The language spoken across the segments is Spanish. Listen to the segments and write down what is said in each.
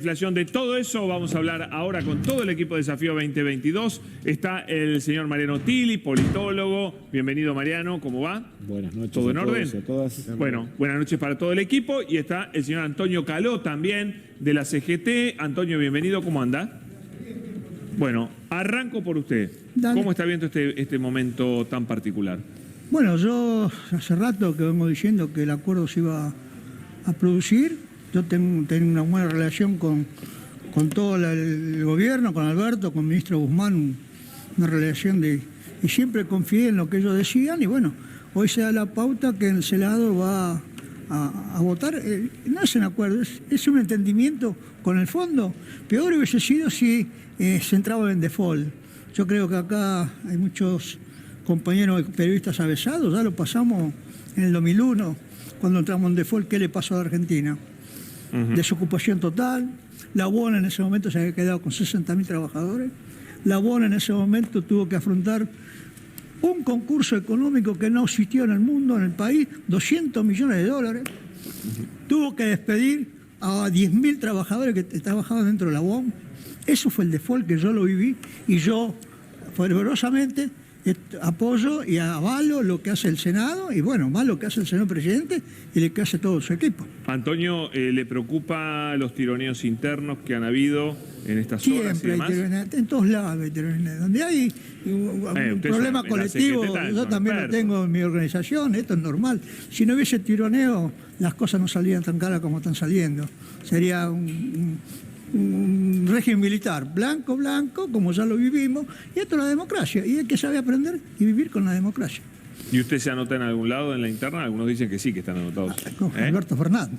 Inflación. De todo eso vamos a hablar ahora con todo el equipo de Desafío 2022. Está el señor Mariano Tilly, politólogo. Bienvenido, Mariano, ¿cómo va? Buenas noches. ¿Todo en orden? A todas. Bueno, buenas noches para todo el equipo. Y está el señor Antonio Caló también de la CGT. Antonio, bienvenido, ¿cómo anda? Bueno, arranco por usted. Dale. ¿Cómo está viendo este momento tan particular? Bueno, yo hace rato que vengo diciendo que el acuerdo se iba a producir. Yo tengo una buena relación con todo el gobierno, con Alberto, con el ministro Guzmán, una relación y siempre confié en lo que ellos decían y bueno, hoy se da la pauta que el Senado va a votar. No es un acuerdo, es un entendimiento con el fondo. Peor hubiese sido si se entraba en default. Yo creo que acá hay muchos compañeros periodistas avesados, ya lo pasamos en el 2001, cuando entramos en default, ¿qué le pasó a Argentina? Desocupación total. La UON en ese momento se había quedado con 60.000 trabajadores. La UON en ese momento tuvo que afrontar un concurso económico que no existió en el mundo, en el país, 200 millones de dólares. Tuvo que despedir a 10.000 trabajadores que trabajaban dentro de la UON. Eso fue el default que yo lo viví y yo fervorosamente apoyo y avalo lo que hace el Senado y bueno, más lo que hace el señor presidente y lo que hace todo su equipo. Antonio, ¿le preocupa los tironeos internos que han habido en estas horas y Siempre hay demás? tironeos, en todos lados hay tironeos. Donde hay un problema colectivo, yo también lo tengo en mi organización, esto es normal. Si no hubiese tironeo, las cosas no salían tan caras como están saliendo. Sería un régimen militar, blanco, como ya lo vivimos, y esto es la democracia, y hay que saber aprender y vivir con la democracia. ¿Y usted se anota en algún lado en la interna? Algunos dicen que sí, que están anotados. Con Alberto Fernández.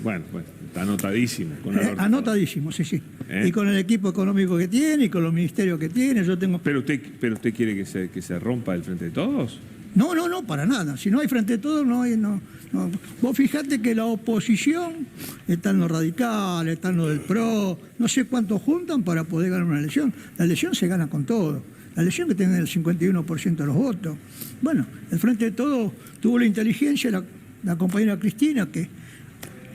Bueno, está anotadísimo. Con Alberto anotadísimo, sí. Y con el equipo económico que tiene, y con los ministerios que tiene, yo tengo... ¿Pero usted quiere que se rompa el Frente de Todos? No, para nada. Si no hay Frente de Todos, no hay... No. Vos fijate que la oposición, están los radicales, están los del PRO, no sé cuántos juntan para poder ganar una elección. La elección se gana con todo. La elección que tiene el 51% de los votos. Bueno, el Frente de Todos tuvo la inteligencia, la compañera Cristina, que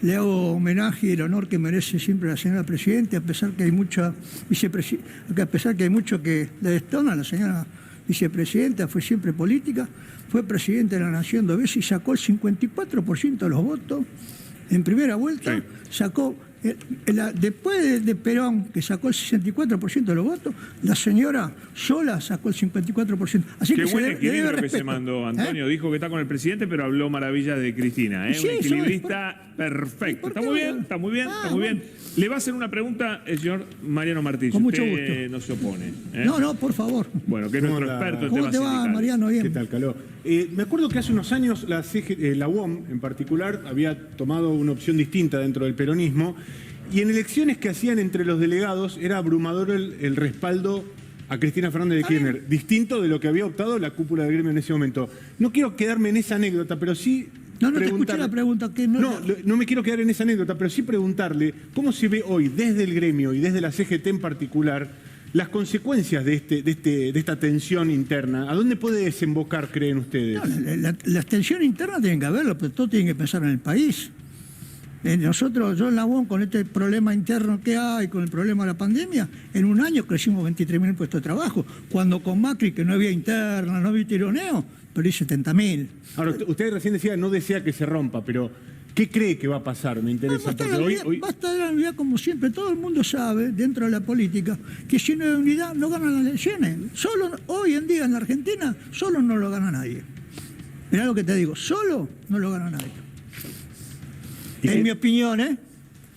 le hago homenaje y el honor que merece siempre la señora Presidenta, a pesar que hay mucha a pesar que hay mucho que le destona, la señora vicepresidenta fue siempre política, fue presidenta de la Nación 2 veces y sacó el 54% de los votos en primera vuelta, sí. Sacó, después de Perón, que sacó el 64% de los votos, la señora sola sacó el 54%. Así qué que buen le equilibrio debe que se mandó. Antonio dijo que está con el presidente, pero habló maravillas de Cristina. Sí, un equilibrista perfecto. Está muy bien. Le va a hacer una pregunta el señor Mariano Martínez. Con mucho usted gusto. No se opone. No, por favor. Bueno, que es nuestro experto en ¿Cómo temas te va, sindicales. Mariano? Bien. ¿Qué tal, Caló? Me acuerdo que hace unos años la UOM en particular había tomado una opción distinta dentro del peronismo y en elecciones que hacían entre los delegados era abrumador el respaldo a Cristina Fernández de Kirchner, distinto de lo que había optado la cúpula del gremio en ese momento. No quiero quedarme en esa anécdota, pero sí... No te escuché la pregunta. No me quiero quedar en esa anécdota, pero sí preguntarle cómo se ve hoy desde el gremio y desde la CGT en particular las consecuencias de esta tensión interna. ¿A dónde puede desembocar, creen ustedes? No, la tensión interna tienen que haberlo, pero todo tiene que pensar en el país. Yo en la UOM, con este problema interno que hay, con el problema de la pandemia, en un año crecimos 23.000 puestos de trabajo, cuando con Macri, que no había interna, no había tironeo, perdí 70.000. Ahora, usted recién decía, no desea que se rompa, pero ¿qué cree que va a pasar? Me interesa. Basta de la unidad como siempre. Todo el mundo sabe, dentro de la política, que si no hay unidad no ganan las elecciones. Solo hoy en día en la Argentina, solo no lo gana nadie. Mirá lo que te digo, solo no lo gana nadie. En mi opinión,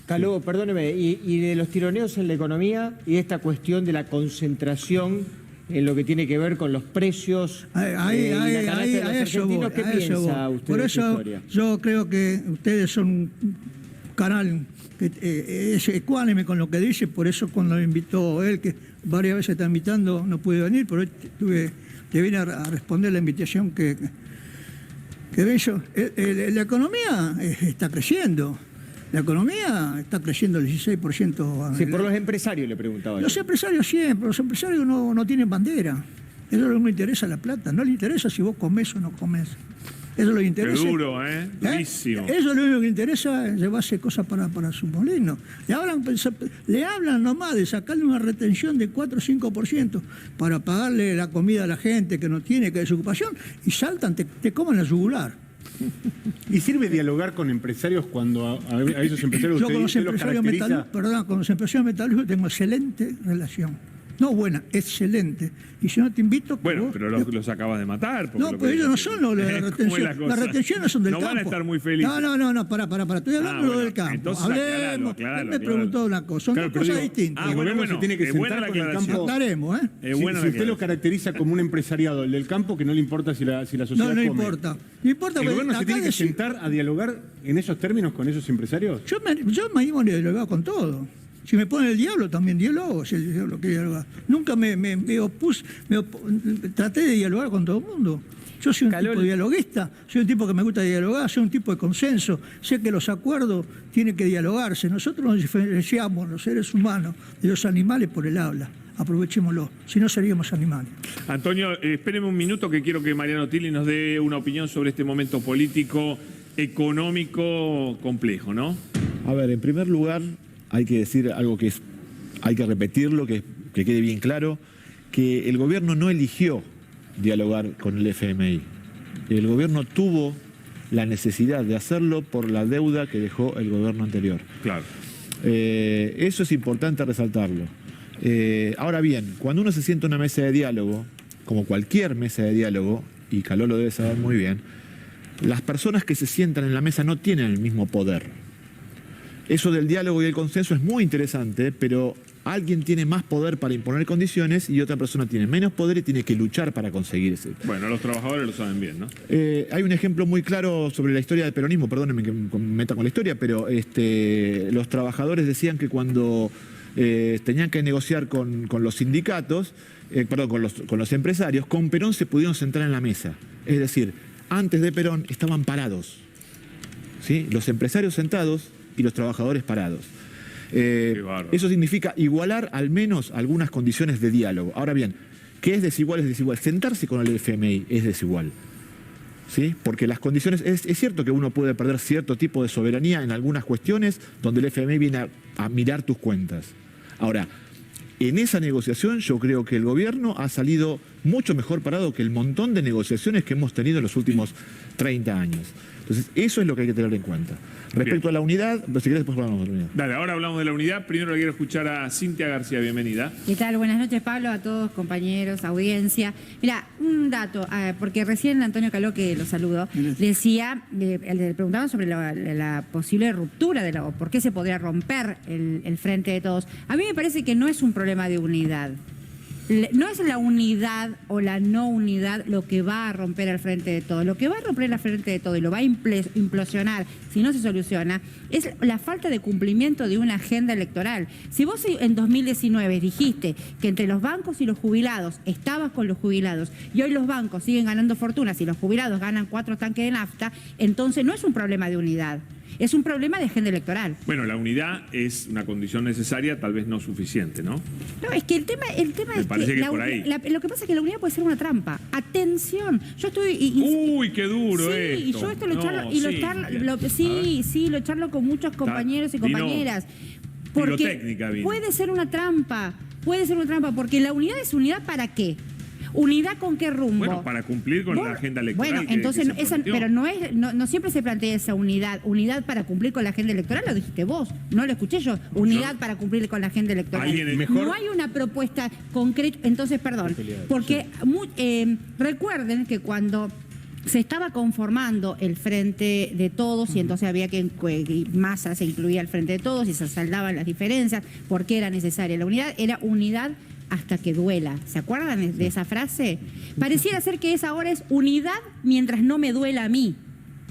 Caló, perdóneme, y de los tironeos en la economía y esta cuestión de la concentración en lo que tiene que ver con los precios y la canasta de los argentinos, ¿qué piensa usted Por de esta eso historia? yo creo que ustedes son un canal que es ecuánime con lo que dice, por eso cuando me invitó él, que varias veces está invitando, no pude venir, pero hoy te vine a responder la invitación que hizo. La economía está creciendo. La economía está creciendo el 16%. Sí, por los empresarios le preguntaba. Los empresarios siempre, los empresarios no tienen bandera. A ellos no les interesa la plata, no les interesa si vos comés o no comés. Eso es lo que interesa. Qué duro, durísimo. Eso es lo único que interesa, llevarse cosas para su molino. Le hablan nomás de sacarle una retención de 4 o 5% para pagarle la comida a la gente que no tiene, que es desocupación, y saltan, te comen la yugular. ¿Y sirve dialogar con empresarios cuando a esos empresarios Yo con los usted los empresarios caracteriza? con los empresarios metalúrgicos tengo excelente relación. No buena, excelente. Y si no te invito... Bueno, pero los acabas de matar. No, pues ellos no son los de la retención. Las retenciones son del campo. No van a estar muy felices. No, para. Estoy hablando de lo del campo. Entonces, Hablemos. Él me preguntó una cosa. Son dos cosas distintas. El gobierno se tiene que sentar con el campo. Hablaremos, Si usted lo caracteriza como un empresariado, el del campo, que no le importa si la sociedad come. No importa. No importa. ¿El gobierno se tiene que sentar a dialogar en esos términos con esos empresarios? Yo me animo a dialogar con todo. Si me pone el diablo, también diálogo, si el diablo quiere dialogar. Nunca me opuse, traté de dialogar con todo el mundo. Yo soy un tipo dialoguista, soy un tipo que me gusta dialogar, soy un tipo de consenso. Sé que los acuerdos tienen que dialogarse. Nosotros nos diferenciamos, los seres humanos, de los animales por el habla. Aprovechémoslo, si no seríamos animales. Antonio, espéreme un minuto que quiero que Mariano Tilly nos dé una opinión sobre este momento político, económico complejo, ¿no? A ver, en primer lugar, hay que decir algo que hay que repetirlo, que quede bien claro, que el gobierno no eligió dialogar con el FMI. El gobierno tuvo la necesidad de hacerlo por la deuda que dejó el gobierno anterior. Claro. Eso es importante resaltarlo. Ahora bien, cuando uno se sienta en una mesa de diálogo, como cualquier mesa de diálogo, y Caló lo debe saber muy bien, las personas que se sientan en la mesa no tienen el mismo poder. Eso del diálogo y el consenso es muy interesante, pero alguien tiene más poder para imponer condiciones y otra persona tiene menos poder y tiene que luchar para conseguir ese. Bueno, los trabajadores lo saben bien, ¿no? Hay un ejemplo muy claro sobre la historia del peronismo, perdónenme que me meta con la historia, pero los trabajadores decían que cuando tenían que negociar con los sindicatos, con los empresarios, con Perón se pudieron sentar en la mesa. Es decir, antes de Perón estaban parados, ¿sí? Los empresarios sentados y los trabajadores parados. Eso significa igualar al menos algunas condiciones de diálogo. Ahora bien, ¿qué es desigual? Es desigual. Sentarse con el FMI es desigual, ¿sí? Porque las condiciones... Es cierto que uno puede perder cierto tipo de soberanía en algunas cuestiones donde el FMI viene a mirar tus cuentas. Ahora, en esa negociación yo creo que el gobierno ha salido mucho mejor parado que el montón de negociaciones que hemos tenido en los últimos 30 años. Entonces, eso es lo que hay que tener en cuenta. Respecto a la unidad, pero si querés después hablamos de la unidad. Dale, ahora hablamos de la unidad. Primero le quiero escuchar a Cintia García, bienvenida. ¿Qué tal? Buenas noches, Pablo, a todos, compañeros, audiencia. Mira, un dato, porque recién Antonio Caló, que lo saludo, decía, le preguntaban sobre la posible ruptura o por qué se podría romper el frente de todos. A mí me parece que no es un problema de unidad. No es la unidad o la no unidad lo que va a romper el frente de todo. Lo que va a romper el frente de todo y lo va a implosionar si no se soluciona es la falta de cumplimiento de una agenda electoral. Si vos en 2019 dijiste que entre los bancos y los jubilados estabas con los jubilados y hoy los bancos siguen ganando fortunas y los jubilados ganan 4 tanques de nafta, entonces no es un problema de unidad. Es un problema de agenda electoral. Bueno, la unidad es una condición necesaria, tal vez no suficiente, ¿no? No, es que el tema es parece que por ahí. Lo que pasa es que la unidad puede ser una trampa. Atención, yo estoy... Uy, qué duro esto. Sí, y yo esto lo charlo, y lo charlo con muchos compañeros y compañeras. Porque puede ser una trampa, porque la unidad es unidad ¿para qué? ¿Unidad con qué rumbo? Bueno, para cumplir con la agenda electoral. Bueno, entonces, pero no siempre se plantea esa unidad. Unidad para cumplir con la agenda electoral, lo dijiste vos, no lo escuché yo. Unidad para cumplir con la agenda electoral. No hay una propuesta concreta. Entonces, perdón, porque recuerden que cuando se estaba conformando el Frente de Todos y entonces había que Massa se incluía el Frente de Todos y se saldaban las diferencias porque era necesaria la unidad, era unidad hasta que duela. ¿Se acuerdan de esa frase? Pareciera ser que esa ahora es unidad mientras no me duela a mí,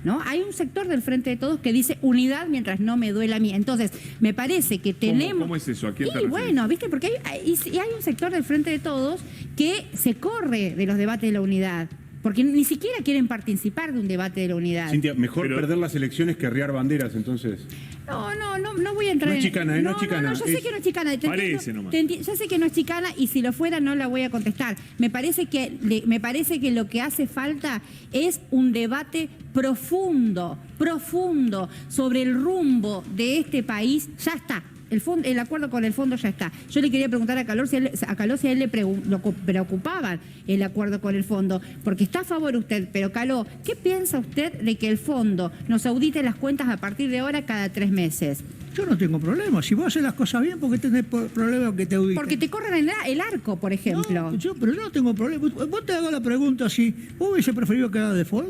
¿no? Hay un sector del Frente de Todos que dice unidad mientras no me duela a mí. Entonces, me parece que tenemos... ¿Cómo es eso? ¿A quién te refieres? Bueno, ¿viste? Porque hay un sector del Frente de Todos que se corre de los debates de la unidad. porque ni siquiera quieren participar de un debate de la unidad. Cintia, mejor Pero- perder las elecciones que arriar banderas, entonces. No voy a entrar No es chicana, no es chicana. yo sé que no es chicana. Parece nomás. Yo sé que no es chicana y si lo fuera no la voy a contestar. Me parece que lo que hace falta es un debate profundo sobre el rumbo de este país. Ya está. El acuerdo con el fondo ya está. Yo le quería preguntar a Caló si a él le preocupaba el acuerdo con el fondo, porque está a favor usted, pero Caló, ¿qué piensa usted de que el fondo nos audite las cuentas a partir de ahora cada 3 meses? Yo no tengo problema. Si vos haces las cosas bien, ¿por qué tenés problema que te auditen? Porque te corren el arco, por ejemplo. Pero yo no tengo problema. Vos te hago la pregunta si vos hubiese preferido que haga default.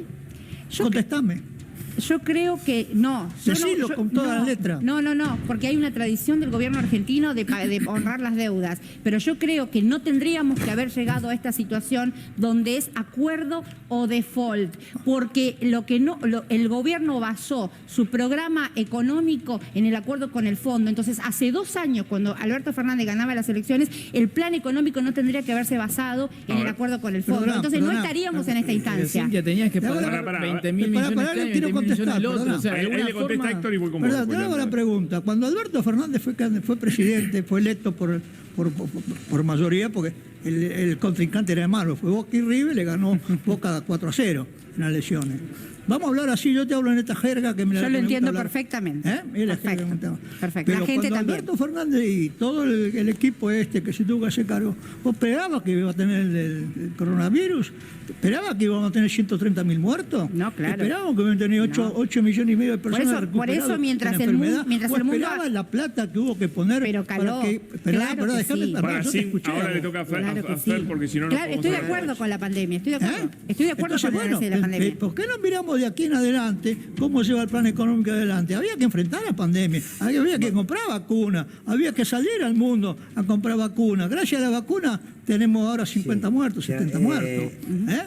Contestame. Yo creo que no. Decilo con todas las letras. No, porque hay una tradición del gobierno argentino de honrar las deudas. Pero yo creo que no tendríamos que haber llegado a esta situación donde es acuerdo o default, porque el gobierno basó su programa económico en el acuerdo con el fondo. Entonces, hace 2 años, cuando Alberto Fernández ganaba las elecciones, el plan económico no tendría que haberse basado en el acuerdo con el fondo. Entonces, no estaríamos en esta instancia. Cintia, tenías que pagar Pará, 20 mil millones quiero este año, 20 mil millones el otro. O sea, de Ahí alguna le contesta forma- Héctor y voy con vos. Perdón, te hago la pregunta. Cuando Alberto Fernández fue presidente, fue electo por mayoría, porque el contrincante era malo, fue Boca y River, le ganó Boca 4-0 en las elecciones. Vamos a hablar así, yo te hablo en esta jerga que me Yo lo me gusta entiendo hablar. perfectamente. Es la jerga que Perfecto, me gusta. perfecto. La Pero gente cuando también. Alberto Fernández y todo el equipo que se tuvo que hacer cargo, ¿vos esperabas que iba a tener el coronavirus? ¿Esperabas que íbamos a tener 130.000 muertos? No, claro. ¿Esperábamos que iban a tener 8 millones y medio de personas Por eso, recuperadas mientras con el mundo- enfermedad? mientras ¿O el mundo- esperabas la plata que hubo que poner Pero, Caló, para que... claro que déjame sí. hablar, Para yo te sí, escuché. ahora le toca a Fer, Claro que a Fer sí. porque si no, no Claro, podemos estoy de hablar. acuerdo con la pandemia, estoy de acuerdo. Estoy de acuerdo Entonces, con el análisis de la pandemia. ¿por qué no miramos de aquí en adelante cómo se va el plan económico adelante? Había que enfrentar la pandemia, había que comprar vacunas, había que salir al mundo a comprar vacunas. Gracias a la vacuna tenemos ahora 50 muertos, 70 muertos.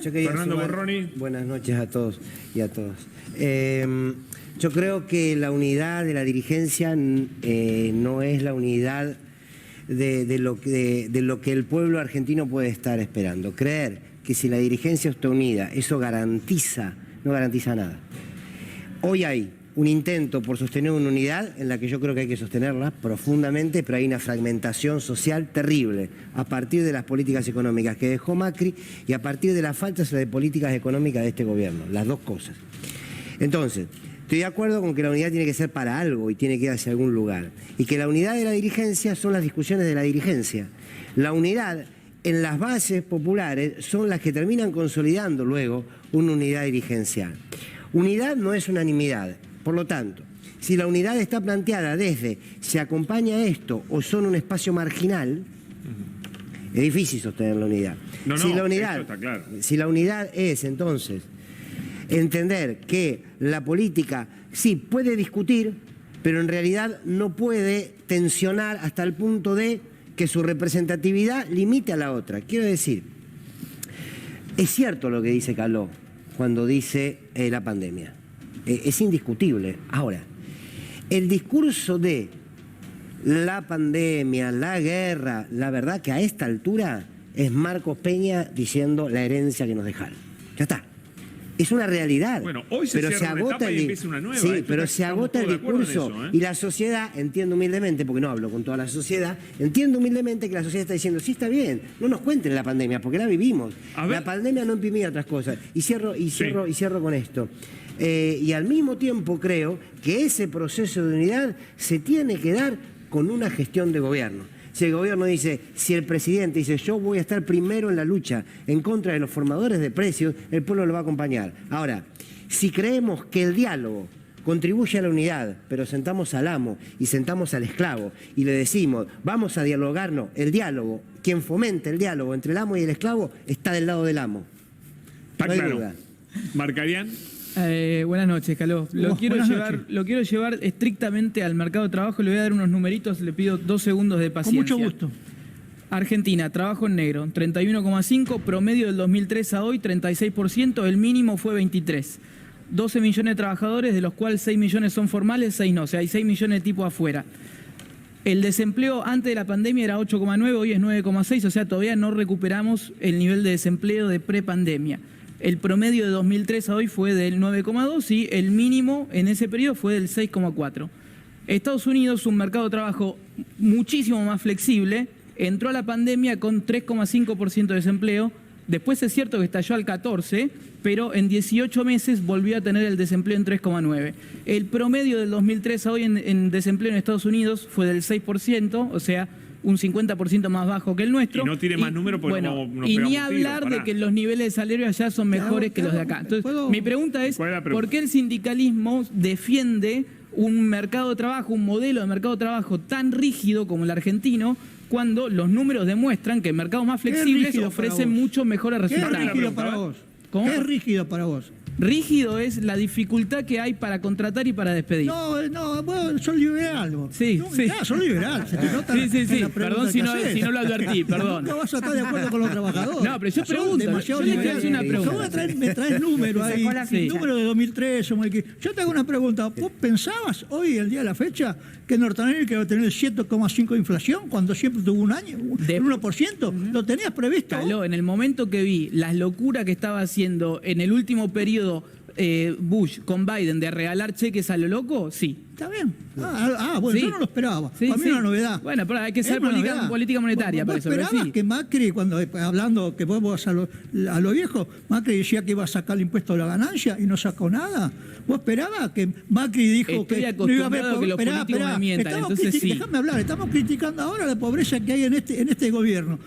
Yo quería Fernando Borroni. Buenas noches a todos y a todas. Yo creo que la unidad de la dirigencia no es la unidad de lo que el pueblo argentino puede estar esperando. Creer que si la dirigencia está unida, eso no garantiza nada. Hoy hay un intento por sostener una unidad en la que yo creo que hay que sostenerla profundamente, pero hay una fragmentación social terrible a partir de las políticas económicas que dejó Macri y a partir de la falta de políticas económicas de este gobierno, las dos cosas. Entonces, estoy de acuerdo con que la unidad tiene que ser para algo y tiene que ir hacia algún lugar, y que la unidad de la dirigencia son las discusiones de la dirigencia. La unidad en las bases populares son las que terminan consolidando luego una unidad dirigencial. Unidad no es unanimidad. Por lo tanto, si la unidad está planteada desde se acompaña esto o son un espacio marginal, es difícil sostener la unidad. No, si la eso unidad, está claro. si la unidad es entonces entender que la política sí puede discutir, pero en realidad no puede tensionar hasta el punto de que su representatividad limite a la otra. Quiero decir, es cierto lo que dice Caló cuando dice la pandemia. Es indiscutible. Ahora, el discurso de la pandemia, la guerra, la verdad que a esta altura es Marcos Peña diciendo la herencia que nos dejaron. Ya está. Es una realidad. Bueno, hoy se pero cierra una etapa y el empieza una nueva. Sí, Esto pero está- se estamos agota el todos de acuerdo en discurso. eso, ¿eh? Y la sociedad, entiendo humildemente, porque no hablo con toda la sociedad, entiendo humildemente que la sociedad está diciendo, sí, está bien, no nos cuenten la pandemia, porque la vivimos. A ver. La pandemia no imprimía otras cosas. Y cierro con esto. Y al mismo tiempo creo que ese proceso de unidad se tiene que dar con una gestión de gobierno. Si el gobierno dice, si el presidente dice, yo voy a estar primero en la lucha en contra de los formadores de precios, el pueblo lo va a acompañar. Ahora, si creemos que el diálogo contribuye a la unidad, pero sentamos al amo y sentamos al esclavo y le decimos, vamos a dialogarnos, el diálogo, quien fomente el diálogo entre el amo y el esclavo, está del lado del amo. Está No hay claro. duda. ¿Marcarían? Buenas noches, Caló. Buenas noches. Lo quiero llevar estrictamente al mercado de trabajo. Le voy a dar unos numeritos, le pido 2 segundos de Con paciencia. mucho gusto. Argentina, trabajo en negro, 31,5, promedio del 2003 a hoy, 36%, el mínimo fue 23. 12 millones de trabajadores, de los cuales 6 millones son formales, 6 no, o sea, hay 6 millones de tipos afuera. El desempleo antes de la pandemia era 8,9, hoy es 9,6, o sea, todavía no recuperamos el nivel de desempleo de prepandemia. El promedio de 2003 a hoy fue del 9,2 y el mínimo en ese periodo fue del 6,4. Estados Unidos, un mercado de trabajo muchísimo más flexible, entró a la pandemia con 3,5% de desempleo. Después es cierto que estalló al 14%, pero en 18 meses volvió a tener el desempleo en 3,9%. El promedio del 2003 a hoy en desempleo en Estados Unidos fue del 6%, o sea, un 50% más bajo que el nuestro. Y no tiene más números porque bueno, nos y pegamos ni un tiro, hablar de pará. que los niveles de salario allá son mejores que los de acá. Entonces, mi pregunta es, ¿Cuál es la pregunta? ¿por qué el sindicalismo defiende un mercado de trabajo, un modelo de mercado de trabajo tan rígido como el argentino, cuando los números demuestran que mercados más flexibles rígido para ofrecen vos? mucho mejores ¿Qué es resultados? rígido para vos? ¿Cómo? ¿Qué es rígido para vos? Rígido es la dificultad que hay para contratar y para despedir. No, vos sos liberal. Vos. Sí, no, sí. Sos liberal. Se te nota Sí, sí, en sí. la pregunta Perdón si que no, hacés. si no lo advertí, perdón. Nunca vas a estar de acuerdo con los trabajadores. No, pero yo Sos pregunto, demasiado yo le quiero liberal. hacer una pregunta. Vos me traes números ahí, Sacó la ficha. números de 2003. Yo te hago una pregunta. ¿Vos pensabas hoy, el día de la fecha, que Norteamérica iba a tener el 7,5 de inflación cuando siempre tuvo un año, un 1%? ¿Lo tenías previsto? vos? Caló, en el momento que vi las locuras que estaba haciendo en el último periodo Bush con Biden de regalar cheques a lo loco, sí. Está bien. Bueno, Sí. yo no lo esperaba. Sí, Para mí sí. es una novedad. Bueno, pero hay que Es saber una novedad. política monetaria ¿Vos para eso, pero esperabas sí. que Macri, cuando hablando que vos a lo viejo, Macri decía que iba a sacar el impuesto de la ganancia y no sacó nada? ¿Vos esperabas que Macri dijo Estoy que acostumbrado a que los políticos me mientan, entonces sí. Déjame hablar, estamos criticando ahora la pobreza que hay en este gobierno.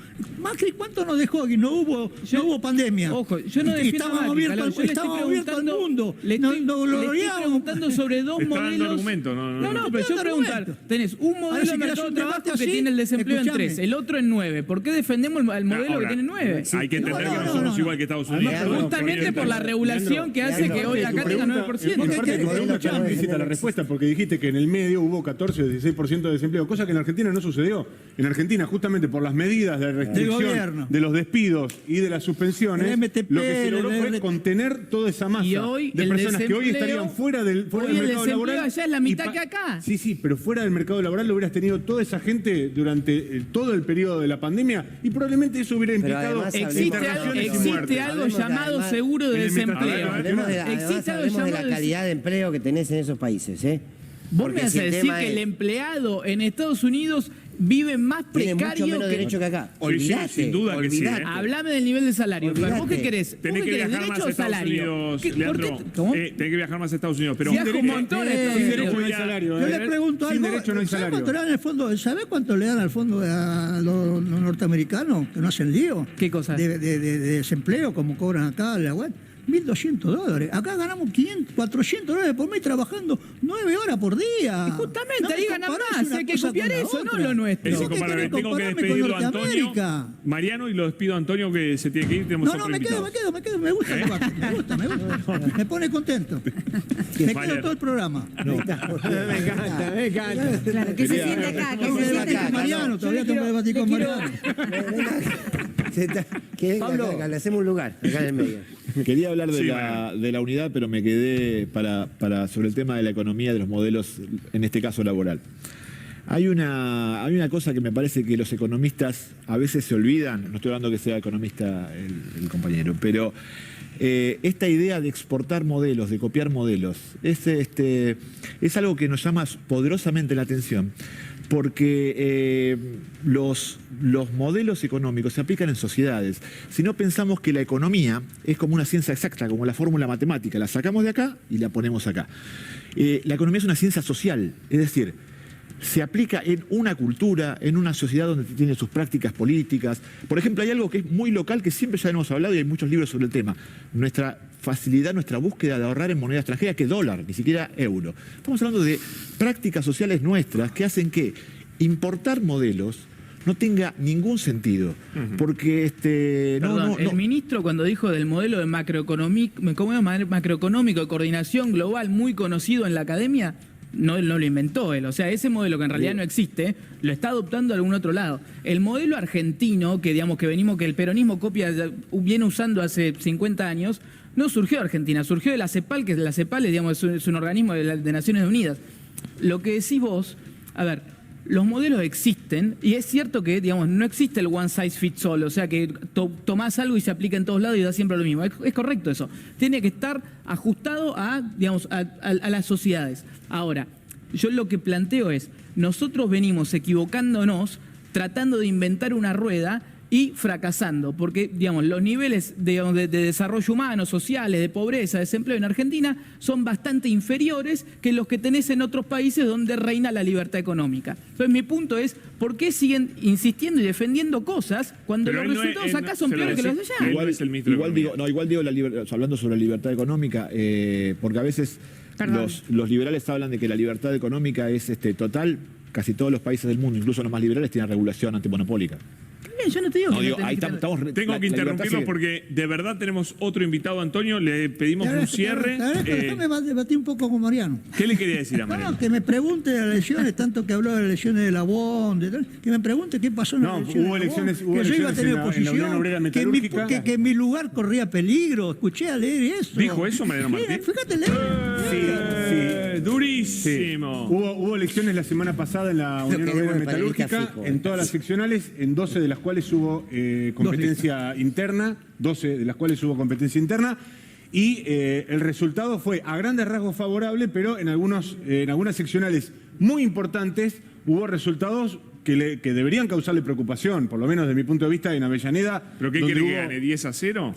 Macri, ¿cuánto nos dejó y no hubo pandemia? Ojo, yo no Y defiendo a estábamos Macri, Caló, yo le estábamos estoy abiertos al preguntando, mundo. le No estoy gloriábamos. preguntando sobre dos Está dando modelos. argumento, no. Pero yo dando preguntar, argumento. tenés un Ahora, modelo si de querés mercado de un trabajo debate que así, tiene el desempleo escuchame. en 3, el otro en 9. ¿Por qué defendemos el modelo que Ahora, tiene 9? Hay que entender que no somos igual que Estados Unidos. Justamente por la regulación que hace que hoy acá tenga 9%. En parte tu pregunta está implícita la respuesta, porque dijiste que en el medio hubo 14 o 16% de desempleo, cosa que en Argentina no sucedió. En Argentina, justamente por las medidas de restricción gobierno. de los despidos y de las suspensiones, El MTP, lo que se logró el fue RT. contener toda esa masa Y hoy de el personas que hoy desempleo- estarían fuera del hoy el mercado desempleo laboral. allá es la y mitad que acá. Sí, pero fuera del mercado laboral lo hubieras tenido toda esa gente durante todo el periodo de la pandemia y probablemente eso hubiera Pero implicado además internaciones y Existe muertes. algo Hablemos de- llamado además- seguro de en el desempleo. Hablemos de, Existe además, algo hablemos de la llamado calidad de empleo que tenés en esos países, ¿eh? Vos Porque me vas si a el decir tema que el es- empleado en Estados Unidos vive más tiene mucho precario menos que... derecho que acá. Sí, Olvídate. sin duda que sí, olvídate. Hablame del nivel de salario. Olvídate. ¿Vos qué querés? Tenés ¿Vos que qué querés, viajar más derecho a o Estados salario? Unidos, ¿Qué- por Leandro. qué- ¿Cómo? Tenés que viajar más a Estados Unidos. Pero Viajo un montón a Estados sin Unidos. derecho no hay Voy a- salario. Yo le pregunto Sin algo. derecho no hay ¿Sabés salario. cuánto le dan al fondo? ¿Sabés cuánto le dan al fondo a los norteamericanos que no hacen lío? ¿Qué cosa? De desempleo, como cobran acá la web. $1.200. Acá ganamos $400 por mes trabajando 9 horas por día. Y justamente No me ahí ganan comparás más. una Hay que cosa copiar con la eso, no otra. lo nuestro. Eso ¿Vos qué comparable. querés Tengo que compararme con despedirlo a Antonio. Norteamérica? Mariano, y lo despido a Antonio que se tiene que ir. Tenemos No, otro me quedo. invitado. Me gusta el debate. Me gusta. Me pone contento. Me quedo Mariano. todo el programa. Me encanta. Claro, que se siente acá, que Tengo se que siente debatir con acá. Mariano, todavía tengo que debatir con Mariano. Que venga Pablo. acá, le hacemos un lugar, acá en el medio. Quería hablar de, Sí, de la unidad, pero me quedé sobre el tema de la economía, de los modelos, en este caso laboral. Hay una cosa que me parece que los economistas a veces se olvidan, no estoy hablando que sea economista el compañero, pero esta idea de exportar modelos, de copiar modelos, es algo que nos llama poderosamente la atención, porque los modelos económicos se aplican en sociedades. Si no pensamos que la economía es como una ciencia exacta, como la fórmula matemática, la sacamos de acá y la ponemos acá. La economía es una ciencia social, es decir, se aplica en una cultura, en una sociedad donde tiene sus prácticas políticas. Por ejemplo, hay algo que es muy local, que siempre ya hemos hablado y hay muchos libros sobre el tema. Nuestra facilidad, nuestra búsqueda de ahorrar en moneda extranjera, que es dólar, ni siquiera euro. Estamos hablando de prácticas sociales nuestras que hacen que importar modelos no tenga ningún sentido. Porque Perdón, el ministro cuando dijo del modelo de macroeconómico de coordinación global muy conocido en la academia, no lo inventó él. O sea, ese modelo que en realidad no existe, lo está adoptando de algún otro lado. El modelo argentino, que digamos que el peronismo viene usando hace 50 años, no surgió de Argentina, surgió de la CEPAL, que la CEPAL digamos, es un organismo de Naciones Unidas. Lo que decís vos, a ver, los modelos existen y es cierto que, digamos, no existe el one size fits all, o sea que tomás algo y se aplica en todos lados y da siempre lo mismo. Es correcto eso. Tiene que estar ajustado a, digamos, a las sociedades. Ahora, yo lo que planteo es, nosotros venimos equivocándonos, tratando de inventar una rueda y fracasando, porque digamos, los niveles de desarrollo humano, sociales, de pobreza, desempleo en Argentina son bastante inferiores que los que tenés en otros países donde reina la libertad económica. Entonces mi punto es, ¿por qué siguen insistiendo y defendiendo cosas cuando los resultados acá son peores que los de allá? Igual digo, hablando sobre la libertad económica, porque a veces los liberales hablan de que la libertad económica es total. Casi todos los países del mundo, incluso los más liberales, tienen regulación antimonopólica. Yo no te digo que tengo que interrumpirlo porque de verdad tenemos otro invitado, Antonio. Le pedimos un cierre. Déjame debatir un poco con Mariano. ¿Qué le quería decir a Mariano? No, que me pregunte de las elecciones, tanto que habló de las elecciones de la BON, que me pregunte qué pasó en las elecciones. Hubo elecciones, que yo iba a tener oposición, en la Unión Obrera Metalúrgica. que mi lugar corría peligro. Escuché a leer eso. ¿Dijo eso, Mariano Martín? Fíjate, leer. Durísimo. Sí. Hubo elecciones la semana pasada en la Unión Obrera Metalúrgica, en todas las seccionales, en 12 de las cuales hubo competencia interna, 12 de las cuales hubo competencia interna, y el resultado fue a grandes rasgos favorable, pero en algunas seccionales muy importantes hubo resultados que deberían causarle preocupación, por lo menos desde mi punto de vista en Avellaneda. ¿Pero qué quiere que gane? ¿10-0?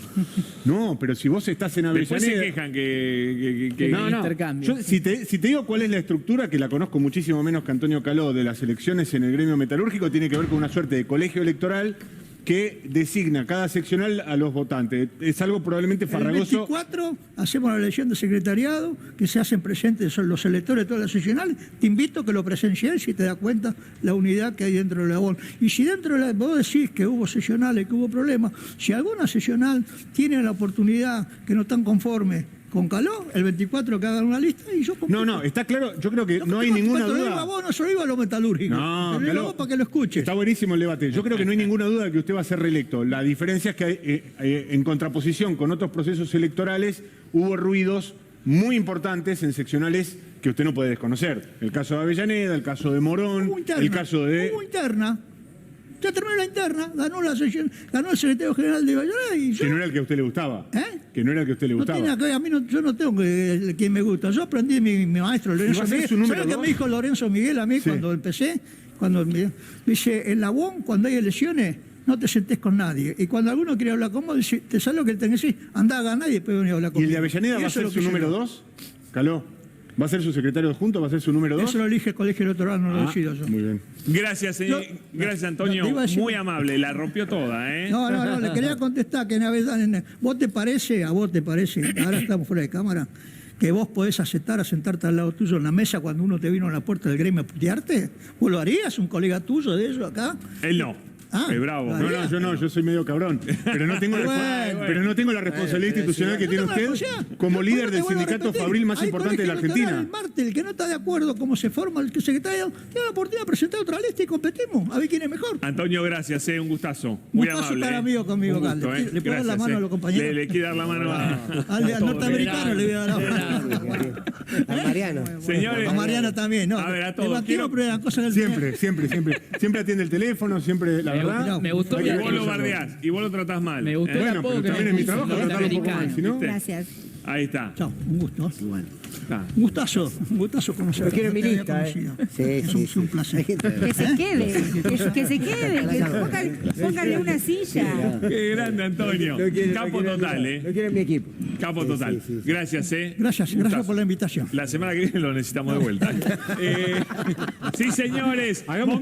No, pero si vos estás en Avellaneda... Después se quejan que No. Yo, si te digo cuál es la estructura, que la conozco muchísimo menos que Antonio Caló, de las elecciones en el gremio metalúrgico, tiene que ver con una suerte de colegio electoral que designa cada seccional a los votantes. Es algo probablemente farragoso. El 24 hacemos la elección de secretariado, que se hacen presentes son los electores de todas las seccionales. Te invito a que lo presencies si te das cuenta la unidad que hay dentro de la BON. Y si dentro de la vos decís que hubo seccionales, que hubo problemas, si alguna seccional tiene la oportunidad que no están conformes con Caló, el 24 que hagan una lista y yo... No, está claro, yo creo que no hay ninguna duda. No se lo digo a los metalúrgicos, no, te lo digo para que lo escuches. Está buenísimo el debate. Yo creo que no hay ninguna duda de que usted va a ser reelecto. La diferencia es que en contraposición con otros procesos electorales hubo ruidos muy importantes en seccionales que usted no puede desconocer. El caso de Avellaneda, el caso de Morón, el caso de... Hubo interna. Ya terminó la interna, ganó la sesión, ganó el secretario general de Avellaneda y yo... Que no era el que a usted le gustaba. Que no era el que a usted le gustaba. No tiene que ver, a mí yo no tengo quien me gusta. Yo aprendí de mi maestro Lorenzo Miguel. ¿Sabes qué me dijo Lorenzo Miguel a mí cuando empecé? Cuando me dice, en la UOM, cuando hay elecciones, no te sentés con nadie. Y cuando alguno quiere hablar con vos, dice, te sabes lo que tenés que decir, andá a ganar y después venís a hablar conmigo. ¿Y el de Avellaneda va a ser su número 2? Caló. ¿Va a ser su secretario adjunto? ¿Va a ser su número 2? Eso lo elige el colegio electoral, no lo decido yo. Muy bien. Gracias, señor. Gracias, Antonio. Muy amable. La rompió toda, ¿eh? No, le quería contestar que a vos te parece, ahora estamos fuera de cámara, que vos podés sentarte al lado tuyo en la mesa cuando uno te vino a la puerta del gremio a putearte. ¿Vos lo harías, un colega tuyo de eso acá? Él no. Es bravo. No, yo soy medio cabrón. Pero no tengo, la responsabilidad institucional que tiene usted como líder del sindicato fabril más importante de la Argentina. El que no está de acuerdo cómo se forma el secretario, tiene la oportunidad de presentar otra lista y competimos. A ver quién es mejor. Antonio, gracias, un gustazo. Muy amable. Estar amigo conmigo, gusto, ¿Le puedo dar la mano a los compañeros? Le quiero dar la mano al norteamericano le voy a dar la mano. A Mariano. Señores. A Mariano también, ¿no? A ver, a todos. Siempre atiende el teléfono, siempre, la verdad. Me gustó. Y vos lo bardeás, y vos lo tratás mal. Me gustó el apodo que también en mi trabajo tratarlo un poco mal, ¿sí, no? Gracias. Ahí está. Chao, un gusto. Igual. Un gustazo conocer. Lo quiero en mi lista, Es un placer. Que se quede, póngale una silla. Qué grande, Antonio. Capo total, Lo quiero en mi equipo. Capo total. Gracias, Gracias por la invitación. La semana que viene lo necesitamos de vuelta. Sí, señores. Hagamos